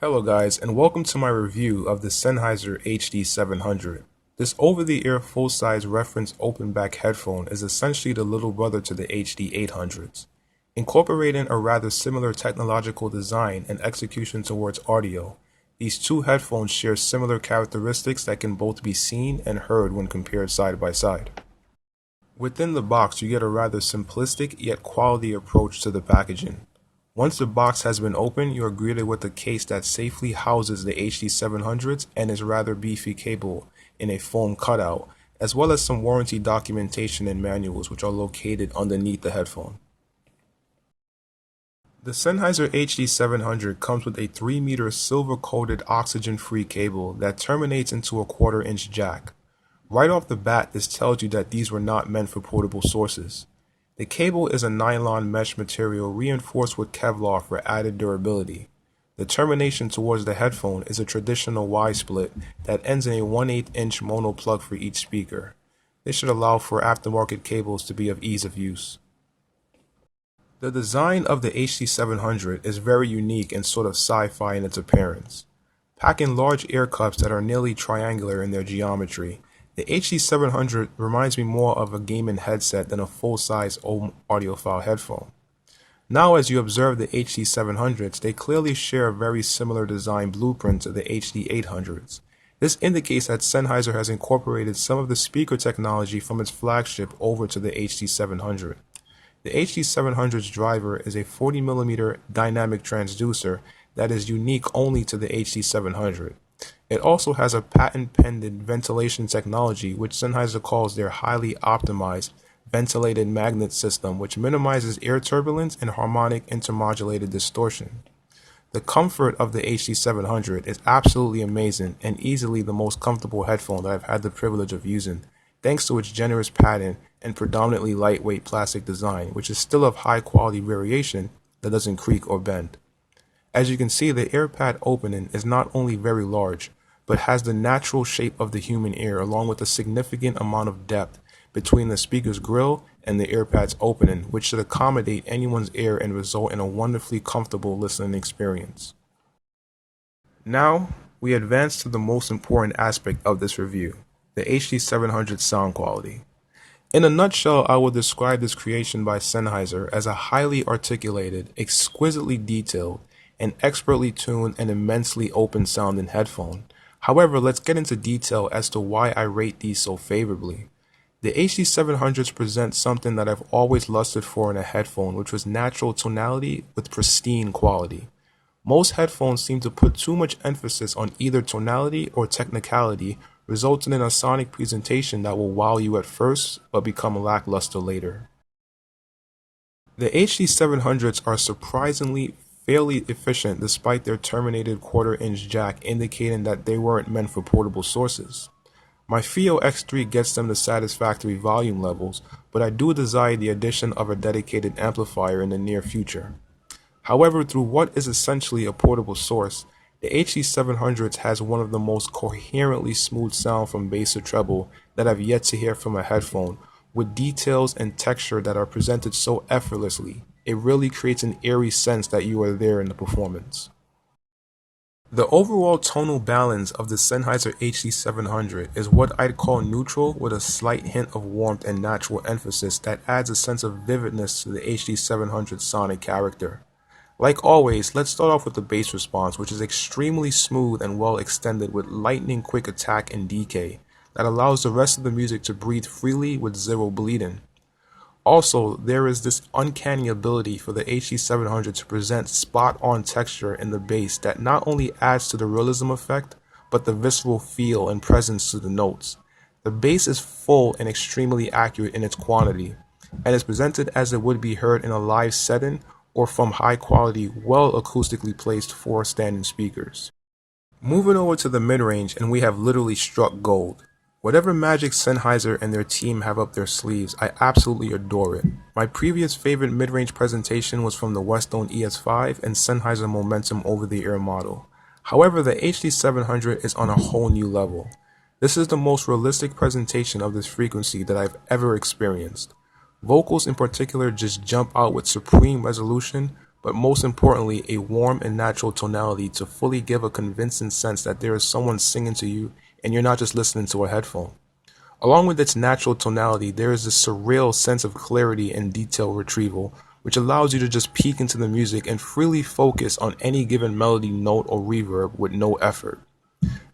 Hello guys, and welcome to my review of the Sennheiser HD700. This over-the-ear full-size reference open-back headphone is essentially the little brother to the HD800s. Incorporating a rather similar technological design and execution towards audio, these two headphones share similar characteristics that can both be seen and heard when compared side by side. Within the box, you get a rather simplistic yet quality approach to the packaging. Once the box has been opened, you are greeted with a case that safely houses the HD700s and its rather beefy cable in a foam cutout, as well as some warranty documentation and manuals which are located underneath the headphone. The Sennheiser HD700 comes with a 3-meter silver-coated oxygen-free cable that terminates into a 1/4-inch jack. Right off the bat, this tells you that these were not meant for portable sources. The cable is a nylon mesh material reinforced with Kevlar for added durability. The termination towards the headphone is a traditional Y-split that ends in a 1/8-inch mono plug for each speaker. This should allow for aftermarket cables to be of ease of use. The design of the HD700 is very unique and sort of sci-fi in its appearance. Packing large ear cups that are nearly triangular in their geometry, the HD700 reminds me more of a gaming headset than a full-size audiophile headphone. Now as you observe the HD700s, they clearly share a very similar design blueprint to the HD800s. This indicates that Sennheiser has incorporated some of the speaker technology from its flagship over to the HD700. The HD700's driver is a 40mm dynamic transducer that is unique only to the HD700. It also has a patent-pending ventilation technology which Sennheiser calls their highly optimized ventilated magnet system, which minimizes air turbulence and harmonic intermodulated distortion. The comfort of the HD700 is absolutely amazing and easily the most comfortable headphone that I've had the privilege of using, thanks to its generous padding and predominantly lightweight plastic design, which is still of high quality variation that doesn't creak or bend. As you can see, the ear pad opening is not only very large, but has the natural shape of the human ear along with a significant amount of depth between the speaker's grill and the ear pad's opening, which should accommodate anyone's ear and result in a wonderfully comfortable listening experience. Now, we advance to the most important aspect of this review, the HD700 sound quality. In a nutshell, I will describe this creation by Sennheiser as a highly articulated, exquisitely detailed, an expertly tuned and immensely open sounding headphone. However, let's get into detail as to why I rate these so favorably. The HD700s present something that I've always lusted for in a headphone, which was natural tonality with pristine quality. Most headphones seem to put too much emphasis on either tonality or technicality, resulting in a sonic presentation that will wow you at first but become lackluster later. The HD700s are surprisingly fairly efficient despite their terminated 1/4-inch jack indicating that they weren't meant for portable sources. My FIO X3 gets them to satisfactory volume levels, but I do desire the addition of a dedicated amplifier in the near future. However, through what is essentially a portable source, the HD700s has one of the most coherently smooth sound from bass to treble that I've yet to hear from a headphone, with details and texture that are presented so effortlessly. It really creates an eerie sense that you are there in the performance. The overall tonal balance of the Sennheiser HD700 is what I'd call neutral with a slight hint of warmth and natural emphasis that adds a sense of vividness to the HD700's sonic character. Like always, let's start off with the bass response, which is extremely smooth and well extended with lightning quick attack and decay that allows the rest of the music to breathe freely with zero bleeding. Also, there is this uncanny ability for the HD700 to present spot-on texture in the bass that not only adds to the realism effect, but the visceral feel and presence to the notes. The bass is full and extremely accurate in its quantity, and is presented as it would be heard in a live setting or from high-quality, well acoustically placed 4 standing speakers. Moving over to the mid-range, and we have literally struck gold. Whatever magic Sennheiser and their team have up their sleeves, I absolutely adore it. My previous favorite mid-range presentation was from the Westone ES5 and Sennheiser Momentum over-the-ear model. However, the HD700 is on a whole new level. This is the most realistic presentation of this frequency that I've ever experienced. Vocals in particular just jump out with supreme resolution, but most importantly, a warm and natural tonality to fully give a convincing sense that there is someone singing to you and you're not just listening to a headphone. Along with its natural tonality, there is this surreal sense of clarity and detail retrieval, which allows you to just peek into the music and freely focus on any given melody, note, or reverb with no effort.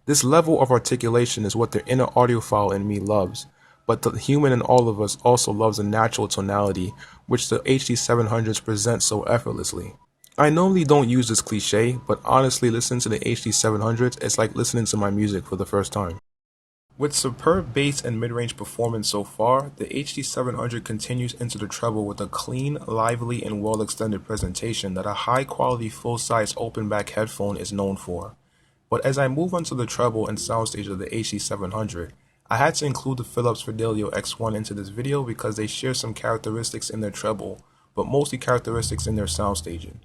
This level of articulation is what the inner audiophile in me loves, but the human in all of us also loves a natural tonality, which the HD700s present so effortlessly. I normally don't use this cliche, but honestly listening to the HD700s is like listening to my music for the first time. With superb bass and mid-range performance so far, the HD700 continues into the treble with a clean, lively, and well-extended presentation that a high-quality full-size open-back headphone is known for. But as I move on to the treble and soundstage of the HD700, I had to include the Philips Fidelio X1 into this video because they share some characteristics in their treble, but mostly characteristics in their soundstaging.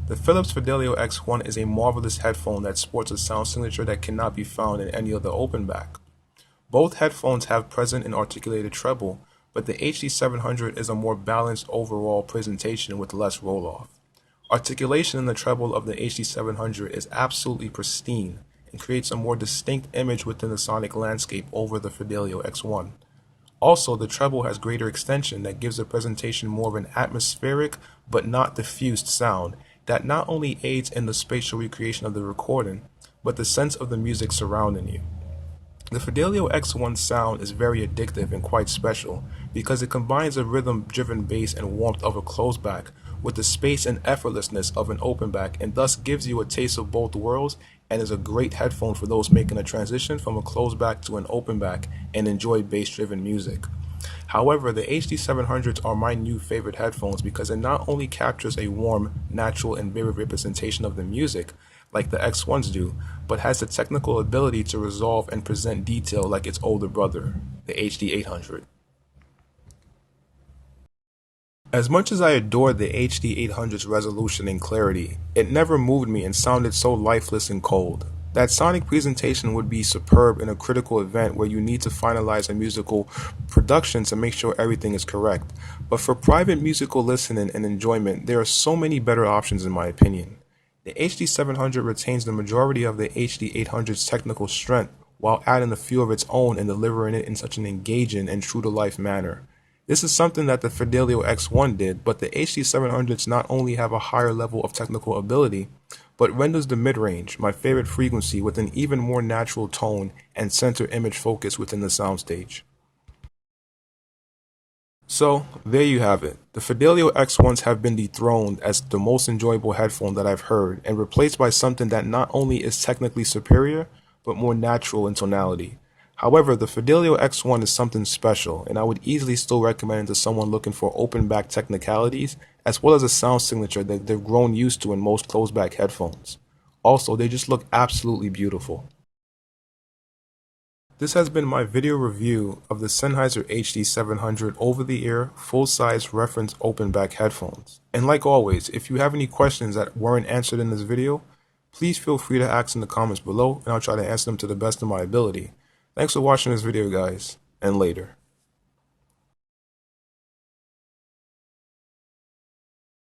The Philips Fidelio X1 is a marvelous headphone that sports a sound signature that cannot be found in any other open-back. Both headphones have present and articulated treble, but the HD700 is a more balanced overall presentation with less roll-off. Articulation in the treble of the HD700 is absolutely pristine and creates a more distinct image within the sonic landscape over the Fidelio X1. Also, the treble has greater extension that gives the presentation more of an atmospheric but not diffused sound that not only aids in the spatial recreation of the recording, but the sense of the music surrounding you. The Fidelio X1 sound is very addictive and quite special because it combines a rhythm-driven bass and warmth of a closeback with the space and effortlessness of an openback, and thus gives you a taste of both worlds and is a great headphone for those making a transition from a closeback to an openback and enjoy bass-driven music. However, the HD700s are my new favorite headphones because it not only captures a warm, natural, and vivid representation of the music, like the X1s do, but has the technical ability to resolve and present detail like its older brother, the HD800. As much as I adored the HD800's resolution and clarity, it never moved me and sounded so lifeless and cold. That sonic presentation would be superb in a critical event where you need to finalize a musical production to make sure everything is correct. But for private musical listening and enjoyment, there are so many better options in my opinion. The HD700 retains the majority of the HD800's technical strength while adding a few of its own and delivering it in such an engaging and true-to-life manner. This is something that the Fidelio X1 did, but the HD700s not only have a higher level of technical ability, but renders the mid-range, my favorite frequency, with an even more natural tone and center image focus within the soundstage. So, there you have it. The Fidelio X1s have been dethroned as the most enjoyable headphone that I've heard and replaced by something that not only is technically superior, but more natural in tonality. However, the Fidelio X1 is something special, and I would easily still recommend it to someone looking for open-back technicalities, as well as a sound signature that they've grown used to in most closed-back headphones. Also, they just look absolutely beautiful. This has been my video review of the Sennheiser HD700 over-the-ear, full-size reference open-back headphones. And like always, if you have any questions that weren't answered in this video, please feel free to ask in the comments below, and I'll try to answer them to the best of my ability. Thanks for watching this video, guys, and later.